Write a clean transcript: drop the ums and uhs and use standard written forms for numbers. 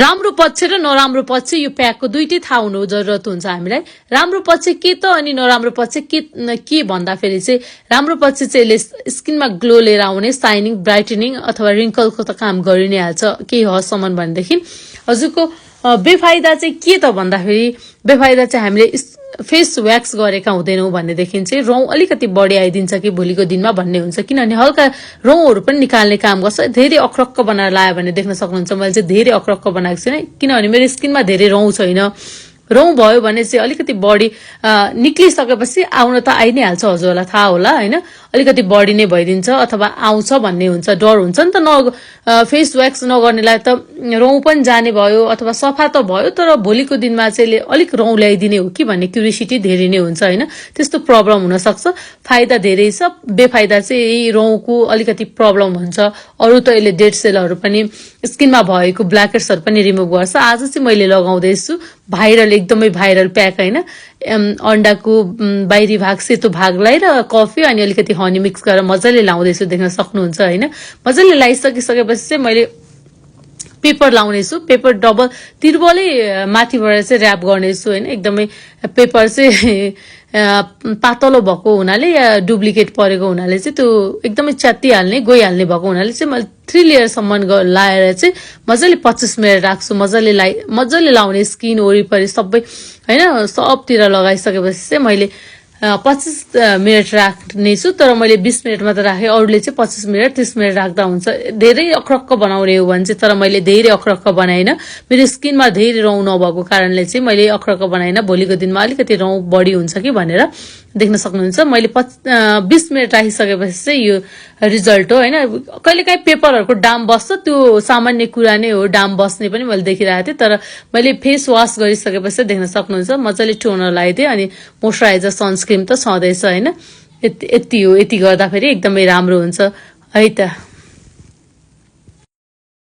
राम्रो पक्ष र नराम्रो पक्ष यो प्याकको दुईटै थाहा हुनु जरुरत हुन्छ हामीलाई। राम्रो पक्ष के त अनि नराम्रो पक्ष के भन्दाखेरि चाहिँ राम्रो पक्ष चाहिँ यसले स्किनमा ग्लो लिएर आउने, साइनिङ, ब्राइटनिङ अथवा रिङ्कलको त काम गरि नै हाल्छ केही हदसम्म भनेदेखि। हजुरको बेफाइदा चाहिँ के त भन्दाखेरि बेफाइदा चाहिँ हामीले फेस व्याक्स गरेका हुँदैनौँ भनेदेखि चाहिँ रौँ अलिकति बढी आइदिन्छ कि भोलिको दिनमा भन्ने हुन्छ, किनभने हल्का रौँहरू पनि निकाल्ने काम गर्छ। धेरै अक्रक्क बनाएर लायो भने देख्न सक्नुहुन्छ मैले चाहिँ धेरै अक्रक्क बनाएको छैन, किनभने मेरो स्किनमा धेरै रौँ छैन। रौँ भयो भने चाहिँ अलिकति बढी निक्लिसकेपछि आउन त आइ नै हाल्छ, हजुरहरूलाई थाहा होला होइन, अलिकति बढी नै भइदिन्छ अथवा आउँछ भन्ने हुन्छ, डर हुन्छ नि त। फेस व्याक्स नगर्नेलाई त रौँ पनि जाने भयो अथवा सफा त भयो, तर भोलिको दिनमा चाहिँ अलिक रौँ ल्याइदिने हो कि भन्ने क्युरियोसिटी धेरै नै हुन्छ होइन, त्यस्तो प्रब्लम हुनसक्छ। फाइदा धेरै छ, बेफाइदा चाहिँ यही रौँको अलिकति प्रब्लम हुन्छ। अरू त यसले डेड सेलहरू पनि स्किनमा भएको ब्ल्याकेट्सहरू पनि रिमुभ गर्छ। आज चाहिँ मैले लगाउँदैछु भाइरल, एकदमै भाइरल प्याक होइन, अन्डाको बाहिरी भाग सेतो भागलाई र कफी अनि अलिकति हनी मिक्स गरेर मजाले लाउँदैछु, देख्न सक्नुहुन्छ होइन। मजाले लगाइसकिसकेपछि चाहिँ मैले पेपर लाउनेछु, पेपर डबल तिर्बलै माथिबाट चाहिँ ऱ्याप गर्नेछु होइन। एकदमै पेपर चाहिँ पातलो भएको हुनाले या डुप्लिकेट परेको हुनाले चाहिँ त्यो एकदमै च्यातिहाल्ने गइहाल्ने भएको हुनाले चाहिँ मैले 3 लेयरसम्म लाएर चाहिँ मजाले 25 मिनट राख्छु। मजाले लाउने स्किन वरिपरि सबै होइन, सबतिर लगाइसकेपछि चाहिँ मैले 25 मिनट राख्नेछु, तर मैले 20 मिनट मात्र राखेँ। अरूले चाहिँ 25 मिनट 30 मिनट राख्दा हुन्छ। धेरै अक्रक्क बनाउने हो भने चाहिँ, तर मैले धेरै अक्रक्क बनाइन, मेरो स्किनमा धेरै रौँ नभएको कारणले चाहिँ मैले अक्रक्क बनाइन। भोलिको दिनमा अलिकति रौँ बढी हुन्छ कि भनेर देख्न सक्नुहुन्छ। मैले 20 मिनट राखिसकेपछि चाहिँ यो रिजल्ट हो होइन। कहिलेकाहीँ पेपरहरूको डाम बस्छ, त्यो सामान्य कुरा नै हो, डाम बस्ने पनि मैले देखिरहेको थिएँ, तर मैले फेस वास गरिसकेपछि देख्न सक्नुहुन्छ मजाले टोनर लगाइदिएँ अनि मोइस्चराइजर सनस्क्रिन त छँदैछ होइन। यति हो, यति गर्दाखेरि एकदमै राम्रो हुन्छ है त।